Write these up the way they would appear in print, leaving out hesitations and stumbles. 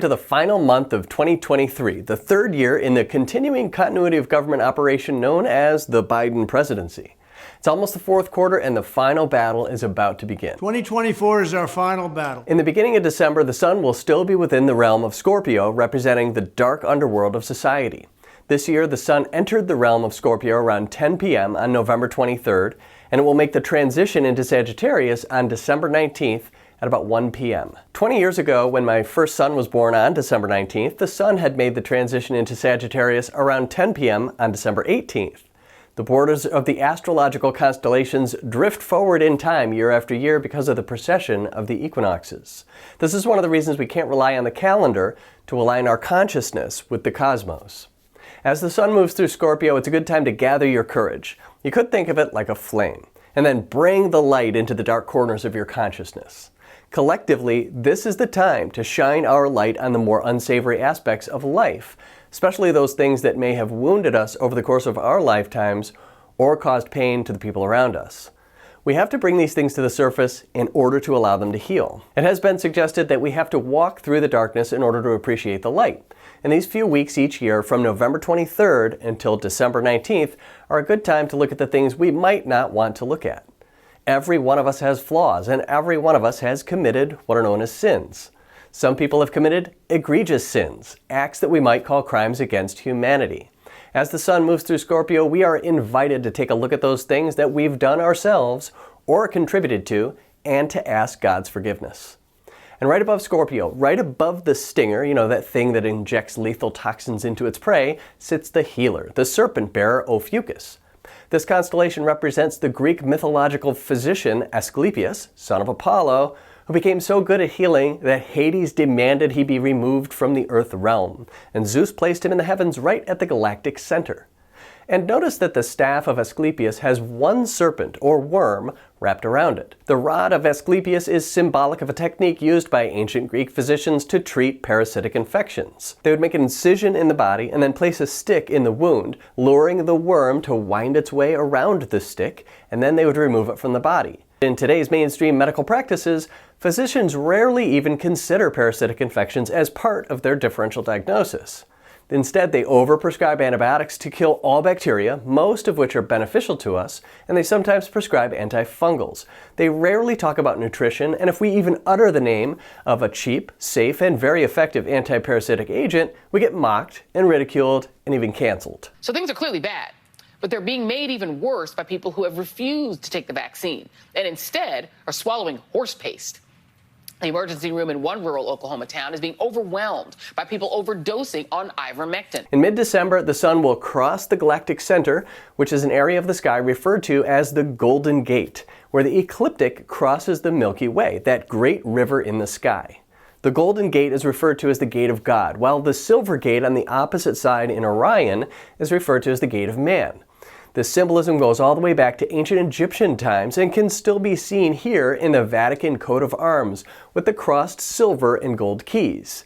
Welcome to the final month of 2023, the third year in the continuing continuity of government operation known as the Biden presidency. It's almost the fourth quarter and the final battle is about to begin. 2024 is our final battle. In the beginning of December, the sun will still be within the realm of Scorpio, representing the dark underworld of society. This year, the sun entered the realm of Scorpio around 10 p.m. on November 23rd, and it will make the transition into Sagittarius on December 19th at about 1 p.m. 20 years ago, when my first son was born on December 19th, the sun had made the transition into Sagittarius around 10 p.m. on December 18th. The borders of the astrological constellations drift forward in time year after year because of the precession of the equinoxes. This is one of the reasons we can't rely on the calendar to align our consciousness with the cosmos. As the sun moves through Scorpio, it's a good time to gather your courage. You could think of it like a flame, and then bring the light into the dark corners of your consciousness. Collectively, this is the time to shine our light on the more unsavory aspects of life, especially those things that may have wounded us over the course of our lifetimes or caused pain to the people around us. We have to bring these things to the surface in order to allow them to heal. It has been suggested that we have to walk through the darkness in order to appreciate the light. And these few weeks each year from November 23rd until December 19th are a good time to look at the things we might not want to look at. Every one of us has flaws, and every one of us has committed what are known as sins. Some people have committed egregious sins, acts that we might call crimes against humanity. As the sun moves through Scorpio, we are invited to take a look at those things that we've done ourselves or contributed to, and to ask God's forgiveness. And right above Scorpio, right above the stinger, that thing that injects lethal toxins into its prey, sits the healer, the serpent bearer Ophiuchus. This constellation represents the Greek mythological physician Asclepius, son of Apollo, who became so good at healing that Hades demanded he be removed from the earth realm, and Zeus placed him in the heavens right at the galactic center. And notice that the staff of Asclepius has one serpent, or worm, wrapped around it. The rod of Asclepius is symbolic of a technique used by ancient Greek physicians to treat parasitic infections. They would make an incision in the body and then place a stick in the wound, luring the worm to wind its way around the stick, and then they would remove it from the body. In today's mainstream medical practices, physicians rarely even consider parasitic infections as part of their differential diagnosis. Instead, they overprescribe antibiotics to kill all bacteria, most of which are beneficial to us, and they sometimes prescribe antifungals. They rarely talk about nutrition, and if we even utter the name of a cheap, safe, and very effective antiparasitic agent, we get mocked and ridiculed and even canceled. So things are clearly bad, but they're being made even worse by people who have refused to take the vaccine and instead are swallowing horse paste. The emergency room in one rural Oklahoma town is being overwhelmed by people overdosing on ivermectin. In mid-December, the sun will cross the galactic center, which is an area of the sky referred to as the Golden Gate, where the ecliptic crosses the Milky Way, that great river in the sky. The Golden Gate is referred to as the Gate of God, while the Silver Gate on the opposite side in Orion is referred to as the Gate of Man. This symbolism goes all the way back to ancient Egyptian times and can still be seen here in the Vatican coat of arms with the crossed silver and gold keys.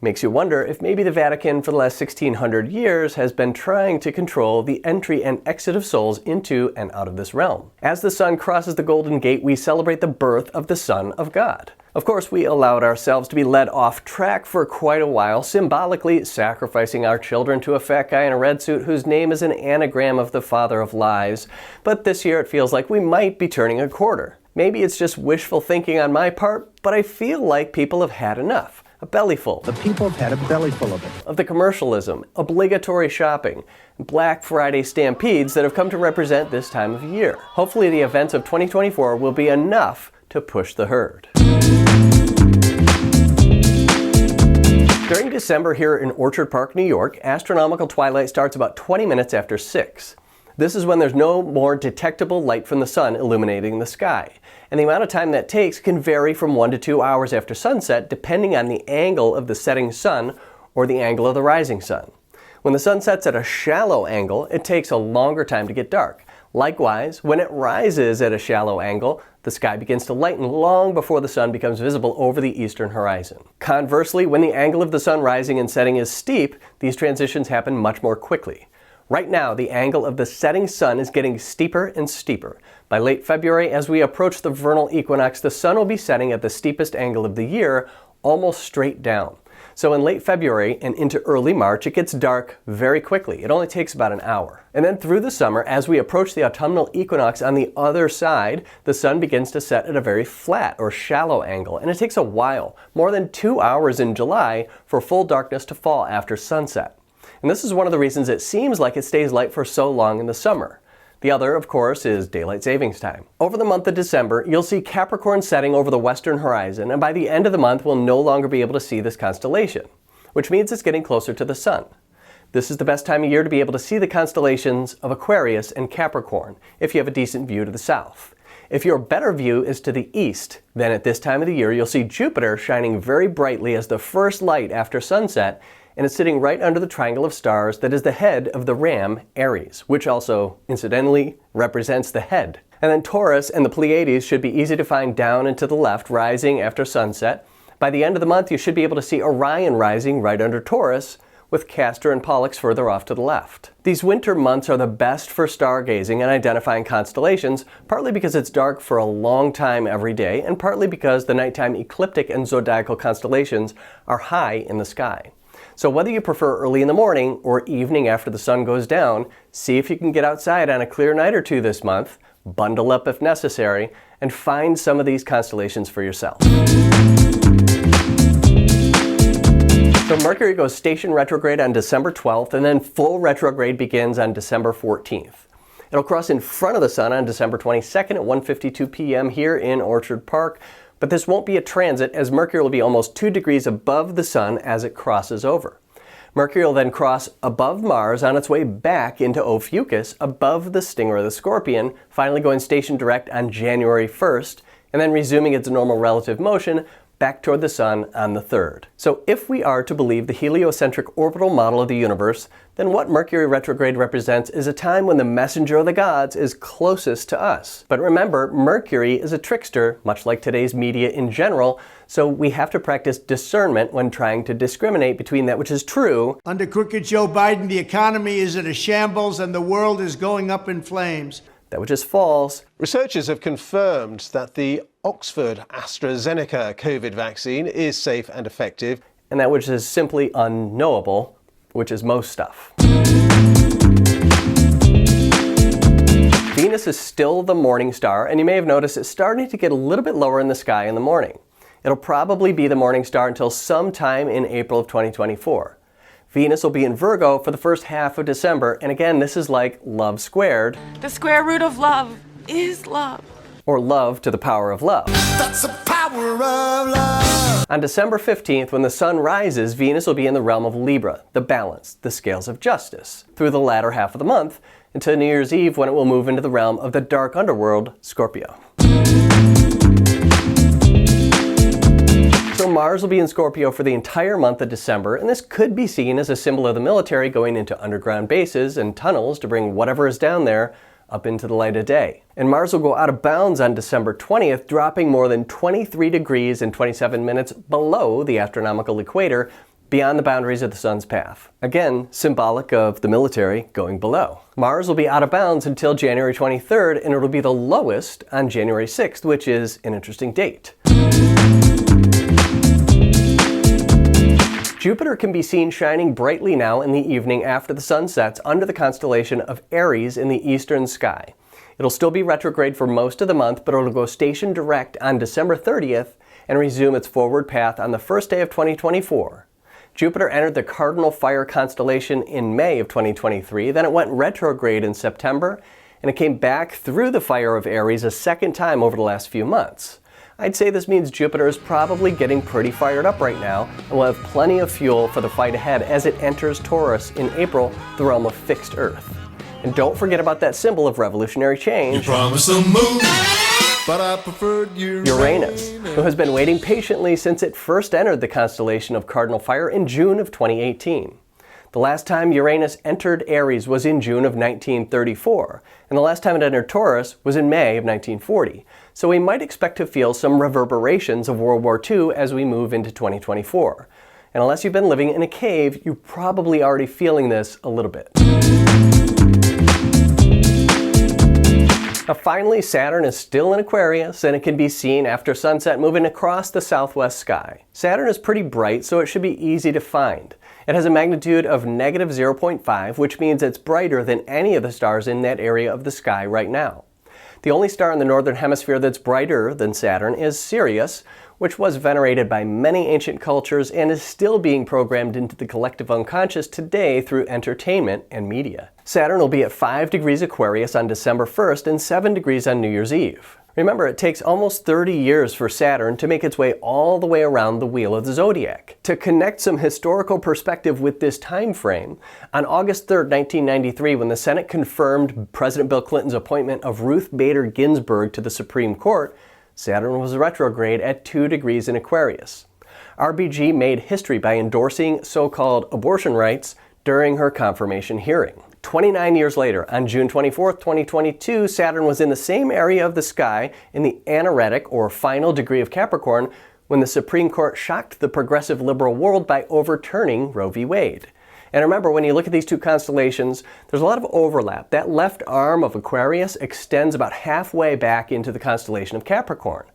Makes you wonder if maybe the Vatican for the last 1600 years has been trying to control the entry and exit of souls into and out of this realm. As the sun crosses the Golden Gate, we celebrate the birth of the Son of God. Of course, we allowed ourselves to be led off track for quite a while, symbolically sacrificing our children to a fat guy in a red suit whose name is an anagram of the father of lies. But this year it feels like we might be turning a quarter. Maybe it's just wishful thinking on my part, but I feel like people have had enough. A bellyful. The people have had a bellyful of it. Of the commercialism, obligatory shopping, Black Friday stampedes that have come to represent this time of year. Hopefully the events of 2024 will be enough to push the herd. During December here in Orchard Park, New York, astronomical twilight starts about 20 minutes after 6. This is when there's no more detectable light from the sun illuminating the sky. And the amount of time that takes can vary from 1 to 2 hours after sunset, depending on the angle of the setting sun or the angle of the rising sun. When the sun sets at a shallow angle, it takes a longer time to get dark. Likewise, when it rises at a shallow angle, the sky begins to lighten long before the sun becomes visible over the eastern horizon. Conversely, when the angle of the sun rising and setting is steep, these transitions happen much more quickly. Right now, the angle of the setting sun is getting steeper and steeper. By late February, as we approach the vernal equinox, the sun will be setting at the steepest angle of the year, almost straight down. So in late February and into early March, it gets dark very quickly. It only takes about an hour. And then through the summer, as we approach the autumnal equinox on the other side, the sun begins to set at a very flat or shallow angle. And it takes a while, more than 2 hours in July, for full darkness to fall after sunset. And this is one of the reasons it seems like it stays light for so long in the summer. The other, of course, is daylight savings time. Over the month of December, you'll see Capricorn setting over the western horizon, and by the end of the month, we'll no longer be able to see this constellation, which means it's getting closer to the sun. This is the best time of year to be able to see the constellations of Aquarius and Capricorn, if you have a decent view to the south. If your better view is to the east, then at this time of the year, you'll see Jupiter shining very brightly as the first light after sunset, and it's sitting right under the triangle of stars that is the head of the ram, Aries, which also, incidentally, represents the head. And then Taurus and the Pleiades should be easy to find down and to the left, rising after sunset. By the end of the month, you should be able to see Orion rising right under Taurus, with Castor and Pollux further off to the left. These winter months are the best for stargazing and identifying constellations, partly because it's dark for a long time every day, and partly because the nighttime ecliptic and zodiacal constellations are high in the sky. So whether you prefer early in the morning or evening after the sun goes down, see if you can get outside on a clear night or two this month, bundle up if necessary, and find some of these constellations for yourself. So Mercury goes station retrograde on December 12th, and then full retrograde begins on December 14th. It'll cross in front of the sun on December 22nd at 1:52 p.m. here in Orchard Park. But this won't be a transit, as Mercury will be almost 2 degrees above the sun as it crosses over. Mercury will then cross above Mars on its way back into Ophiuchus above the stinger of the Scorpion, finally going station direct on January 1st, and then resuming its normal relative motion back toward the sun on the 3rd. So if we are to believe the heliocentric orbital model of the universe, then what Mercury retrograde represents is a time when the messenger of the gods is closest to us. But remember, Mercury is a trickster, much like today's media in general, so we have to practice discernment when trying to discriminate between that which is true. Under crooked Joe Biden, the economy is in a shambles and the world is going up in flames. That which is false. Researchers have confirmed that the Oxford AstraZeneca COVID vaccine is safe and effective. And that which is simply unknowable, which is most stuff. Venus is still the morning star, and you may have noticed it's starting to get a little bit lower in the sky in the morning. It'll probably be the morning star until sometime in April of 2024. Venus will be in Virgo for the first half of December, and again, this is like love squared. The square root of love is love. Or love to the power of love. That's the power of love. On December 15th, when the sun rises, Venus will be in the realm of Libra, the balance, the scales of justice, through the latter half of the month, until New Year's Eve, when it will move into the realm of the dark underworld, Scorpio. So Mars will be in Scorpio for the entire month of December, and this could be seen as a symbol of the military going into underground bases and tunnels to bring whatever is down there up into the light of day. And Mars will go out of bounds on December 20th, dropping more than 23 degrees and 27 minutes below the astronomical equator, beyond the boundaries of the sun's path. Again, symbolic of the military going below. Mars will be out of bounds until January 23rd, and it'll be the lowest on January 6th, which is an interesting date. Jupiter can be seen shining brightly now in the evening after the sun sets under the constellation of Aries in the eastern sky. It'll still be retrograde for most of the month, but it'll go station direct on December 30th and resume its forward path on the first day of 2024. Jupiter entered the cardinal fire constellation in May of 2023, then it went retrograde in September, and it came back through the fire of Aries a second time over the last few months. I'd say this means Jupiter is probably getting pretty fired up right now and will have plenty of fuel for the fight ahead as it enters Taurus in April, the realm of fixed Earth. And don't forget about that symbol of revolutionary change, You promised to move, but I preferred Uranus, who has been waiting patiently since it first entered the constellation of Cardinal Fire in June of 2018. The last time Uranus entered Aries was in June of 1934, and the last time it entered Taurus was in May of 1940. So we might expect to feel some reverberations of World War II as we move into 2024. And unless you've been living in a cave, you're probably already feeling this a little bit. Now finally, Saturn is still in Aquarius, and it can be seen after sunset moving across the southwest sky. Saturn is pretty bright, so it should be easy to find. It has a magnitude of negative 0.5, which means it's brighter than any of the stars in that area of the sky right now. The only star in the northern hemisphere that's brighter than Saturn is Sirius, which was venerated by many ancient cultures and is still being programmed into the collective unconscious today through entertainment and media. Saturn will be at 5 degrees Aquarius on December 1st and 7 degrees on New Year's Eve. Remember, it takes almost 30 years for Saturn to make its way all the way around the wheel of the zodiac. To connect some historical perspective with this time frame, on August 3, 1993, when the Senate confirmed President Bill Clinton's appointment of Ruth Bader Ginsburg to the Supreme Court, Saturn was retrograde at 2 degrees in Aquarius. RBG made history by endorsing so-called abortion rights during her confirmation hearing. 29 years later, on June 24, 2022, Saturn was in the same area of the sky in the anaretic or final degree of Capricorn when the Supreme Court shocked the progressive liberal world by overturning Roe v. Wade. And remember, when you look at these two constellations, there's a lot of overlap. That left arm of Aquarius extends about halfway back into the constellation of Capricorn.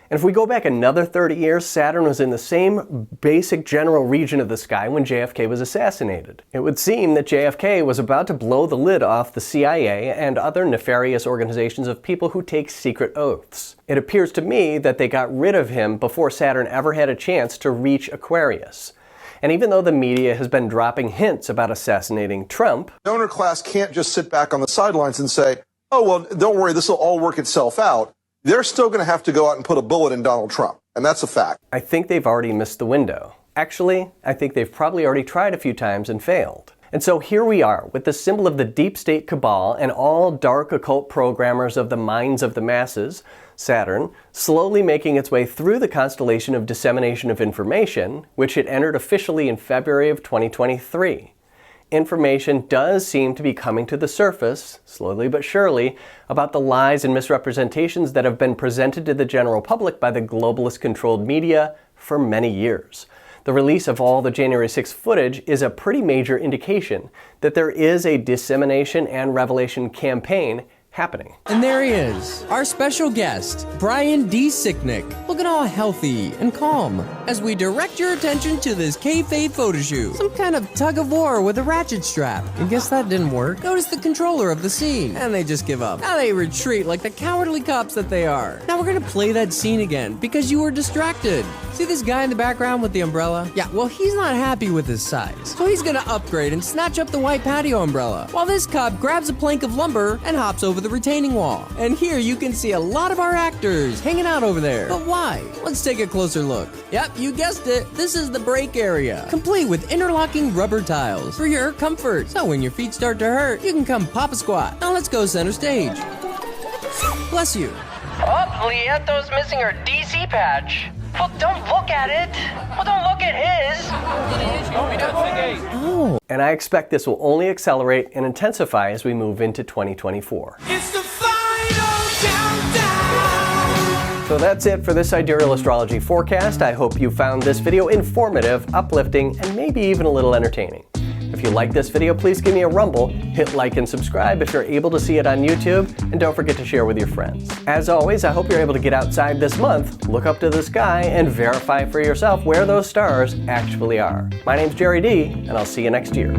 And if we go back another 30 years, Saturn was in the same basic general region of the sky when JFK was assassinated. It would seem that JFK was about to blow the lid off the CIA and other nefarious organizations of people who take secret oaths. It appears to me that they got rid of him before Saturn ever had a chance to reach Aquarius. And even though the media has been dropping hints about assassinating Trump, donor class can't just sit back on the sidelines and say, oh, well, don't worry, this will all work itself out. They're still going to have to go out and put a bullet in Donald Trump. And that's a fact. I think they've already missed the window. Actually, I think they've probably already tried a few times and failed. And so here we are, with the symbol of the deep state cabal and all dark occult programmers of the minds of the masses, Saturn, slowly making its way through the constellation of dissemination of information, which it entered officially in February of 2023. Information does seem to be coming to the surface, slowly but surely, about the lies and misrepresentations that have been presented to the general public by the globalist-controlled media for many years. The release of all the January 6th footage is a pretty major indication that there is a dissemination and revelation campaign happening. And there he is, our special guest, Brian D. Sicknick, looking all healthy and calm as we direct your attention to this kayfabe photo shoot. Some kind of tug-of-war with a ratchet strap. And guess that didn't work. Notice the controller of the scene. And they just give up. Now they retreat like the cowardly cops that they are. Now we're gonna play that scene again because you were distracted. See this guy in the background with the umbrella? Yeah, well, he's not happy with his size. So he's gonna upgrade and snatch up the white patio umbrella, while this cop grabs a plank of lumber and hops over the retaining wall. And here you can see a lot of our actors hanging out over there. But why? Let's take a closer look. Yep, you guessed it. This is the break area, complete with interlocking rubber tiles for your comfort. So when your feet start to hurt, you can come pop a squat. Now let's go center stage. Bless you. Oh, Lieto's missing her DC patch. Well, don't look at it. Well, don't look at his. Oh. And I expect this will only accelerate and intensify as we move into 2024. It's the final countdown. So that's it for this Sidereal Astrology forecast. I hope you found this video informative, uplifting, and maybe even a little entertaining. If you like this video, please give me a rumble, hit like and subscribe if you're able to see it on YouTube, and don't forget to share with your friends. As always, I hope you're able to get outside this month, look up to the sky, and verify for yourself where those stars actually are. My name's Jerry D, and I'll see you next year.